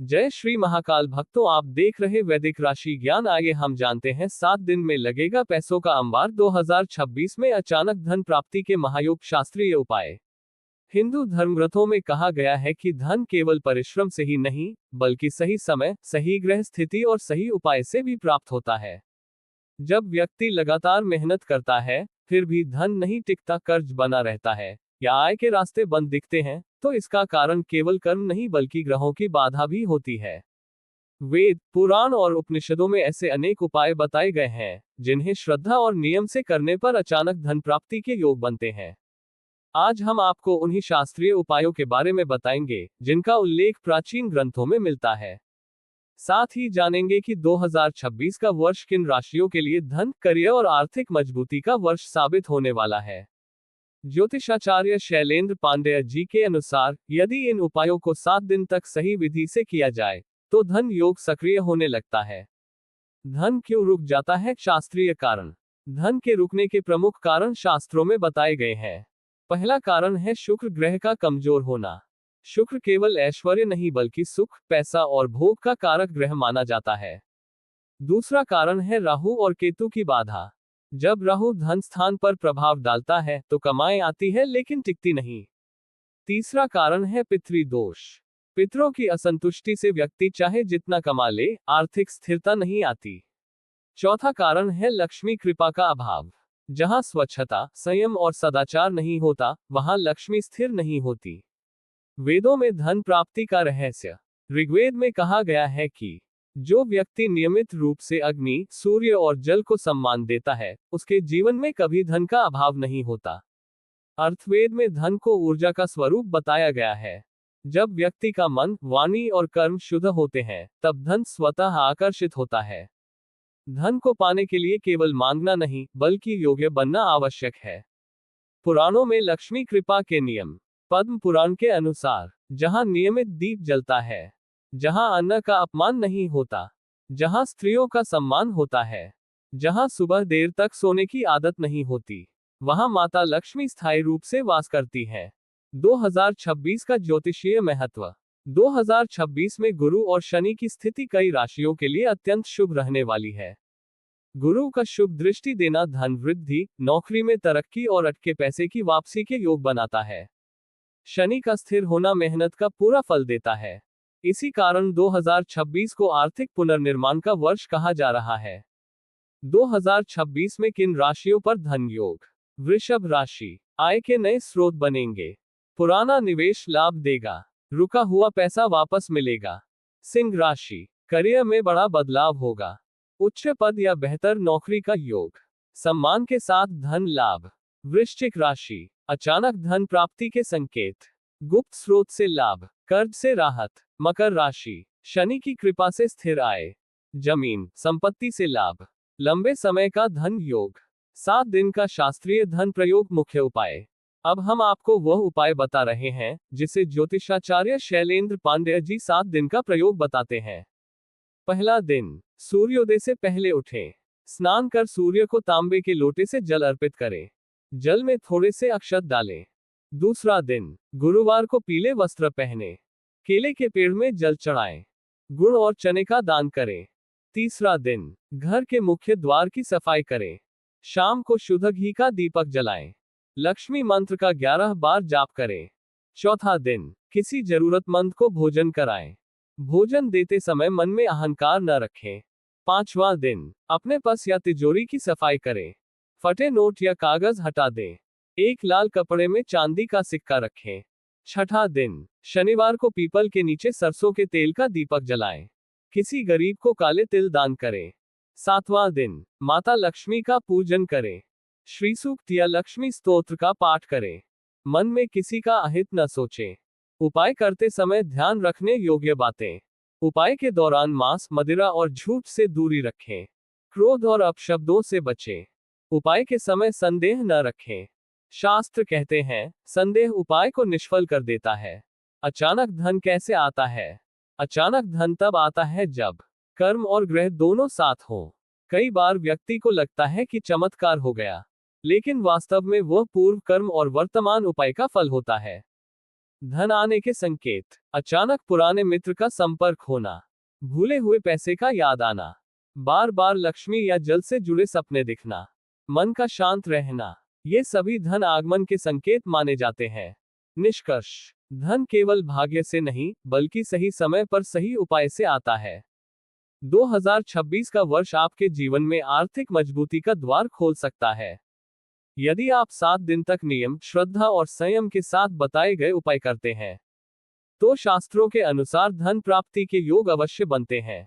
जय श्री महाकाल भक्तों, आप देख रहे वैदिक राशि ज्ञान। आइए हम जानते हैं 7 दिन में लगेगा पैसों का अंबार। 2026 में अचानक धन प्राप्ति के महायोग शास्त्रीय उपाय। हिंदू धर्मग्रंथों में कहा गया है कि धन केवल परिश्रम से ही नहीं, बल्कि सही समय, सही ग्रह स्थिति और सही उपाय से भी प्राप्त होता है। जब व्यक्ति लगातार मेहनत करता है, फिर भी धन नहीं टिकता, कर्ज बना रहता है या आय के रास्ते बंद दिखते हैं, तो इसका कारण केवल कर्म नहीं बल्कि ग्रहों की बाधा भी होती है। वेद, पुराण और उपनिषदों में ऐसे अनेक उपाय बताए गए हैं, जिन्हें श्रद्धा और नियम से करने पर अचानक धन प्राप्ति के योग बनते हैं। आज हम आपको उन्हीं शास्त्रीय उपायों के बारे में बताएंगे, जिनका उल्लेख प्राचीन ग्रंथों में मिलता है। साथ ही जानेंगे कि 2026 का वर्ष किन राशियों के लिए धन, करियर और आर्थिक मजबूती का वर्ष साबित होने वाला है। ज्योतिषाचार्य शैलेंद्र पांडेय जी के अनुसार, यदि इन उपायों को 7 दिन तक सही विधि से किया जाए, तो धन योग सक्रिय होने लगता है। धन क्यों रुक जाता है? शास्त्रीय कारण। धन के रुकने के प्रमुख कारण शास्त्रों में बताए गए हैं। पहला कारण है शुक्र ग्रह का कमजोर होना। शुक्र केवल ऐश्वर्य नहीं बल्कि सुख, पैसा और भोग का कारक ग्रह माना जाता है। दूसरा कारण है राहु और केतु की बाधा। जब राहु धन स्थान पर प्रभाव डालता है तो कमाई आती है लेकिन टिकती नहीं। तीसरा कारण है पितृदोष। पितरों की असंतुष्टि से व्यक्ति चाहे जितना कमा ले, आर्थिक स्थिरता नहीं आती। चौथा कारण है लक्ष्मी कृपा का अभाव। जहां स्वच्छता, संयम और सदाचार नहीं होता, वहां लक्ष्मी स्थिर नहीं होती। वेदों में धन प्राप्ति का रहस्य। ऋग्वेद में कहा गया है कि जो व्यक्ति नियमित रूप से अग्नि, सूर्य और जल को सम्मान देता है, उसके जीवन में कभी धन का अभाव नहीं होता। अर्थवेद में धन को ऊर्जा का स्वरूप बताया गया है। जब व्यक्ति का मन, वाणी और कर्म शुद्ध होते हैं, तब धन स्वतः आकर्षित होता है। धन को पाने के लिए केवल मांगना नहीं, बल्कि योग्य बनना आवश्यक है। पुराणों में लक्ष्मी कृपा के नियम। पद्म पुराण के अनुसार, जहां नियमित दीप जलता है, जहां अन्न का अपमान नहीं होता, जहां स्त्रियों का सम्मान होता है, जहां सुबह देर तक सोने की आदत नहीं होती, वहां माता लक्ष्मी स्थायी रूप से वास करती है। 2026 का ज्योतिषीय महत्व। 2026 में गुरु और शनि की स्थिति कई राशियों के लिए अत्यंत शुभ रहने वाली है। गुरु का शुभ दृष्टि देना धन वृद्धि, नौकरी में तरक्की और अटके पैसे की वापसी के योग बनाता है। शनि का स्थिर होना मेहनत का पूरा फल देता है। इसी कारण 2026 को आर्थिक पुनर्निर्माण का वर्ष कहा जा रहा है। 2026 में किन राशियों पर धन योग? वृषभ राशि, आय के नए स्रोत बनेंगे। पुराना निवेश लाभ देगा। रुका हुआ पैसा वापस मिलेगा। सिंह राशि, करियर में बड़ा बदलाव होगा। उच्च पद या बेहतर नौकरी का योग। सम्मान के साथ धन लाभ। वृश्चिक राशि, अचानक धन प्राप्ति के संकेत। गुप्त स्रोत से लाभ, कर्ज से राहत। मकर राशि, शनि की कृपा से स्थिर आय। जमीन, संपत्ति से लाभ। लंबे समय का धन योग। 7 दिन का शास्त्रीय धन प्रयोग। मुख्य उपाय। अब हम आपको वह उपाय बता रहे हैं, जिसे ज्योतिषाचार्य शैलेंद्र पांडेय जी 7 दिन का प्रयोग बताते हैं। पहला दिन, सूर्योदय से पहले उठें। स्नान कर सूर्य को तांबे के लोटे से जल अर्पित करें। जल में थोड़े से अक्षत डालें। दूसरा दिन, गुरुवार को पीले वस्त्र पहने। केले के पेड़ में जल चढ़ाएं। गुड़ और चने का दान करें। तीसरा दिन, घर के मुख्य द्वार की सफाई करें। शाम को शुद्ध घी का दीपक जलाएं। लक्ष्मी मंत्र का 11 बार जाप करें। चौथा दिन, किसी जरूरतमंद को भोजन कराएं। भोजन देते समय मन में अहंकार न रखें। पांचवा दिन, अपने पर्स या तिजोरी की सफाई करें। फटे नोट या कागज हटा दें। एक लाल कपड़े में चांदी का सिक्का रखें। छठा दिन, शनिवार को पीपल के नीचे सरसों के तेल का दीपक जलाएं। किसी गरीब को काले तिल दान करें। सातवां दिन, माता लक्ष्मी का पूजन करें। श्री सूक्त या लक्ष्मी स्तोत्र का पाठ करें। मन में किसी का अहित न सोचें। उपाय करते समय ध्यान रखने योग्य बातें। उपाय के दौरान मांस, मदिरा और झूठ से दूरी रखें। क्रोध और अपशब्दों से बचें। उपाय के समय संदेह न रखें। शास्त्र कहते हैं, संदेह उपाय को निष्फल कर देता है। अचानक धन कैसे आता है? अचानक धन तब आता है जब कर्म और ग्रह दोनों साथ हों। कई बार व्यक्ति को लगता है कि चमत्कार हो गया, लेकिन वास्तव में वह पूर्व कर्म और वर्तमान उपाय का फल होता है। धन आने के संकेत, अचानक पुराने मित्र का संपर्क होना, भूले हुए पैसे का याद आना, बार बार लक्ष्मी या जल से जुड़े सपने दिखना, मन का शांत रहना, ये सभी धन आगमन के संकेत माने जाते हैं। निष्कर्ष, धन केवल भाग्य से नहीं, बल्कि सही समय पर सही उपाय से आता है। 2026 का वर्ष आपके जीवन में आर्थिक मजबूती का द्वार खोल सकता है। यदि आप 7 दिन तक नियम, श्रद्धा और संयम के साथ बताए गए उपाय करते हैं, तो शास्त्रों के अनुसार धन प्राप्ति के योग अवश्य बनते हैं।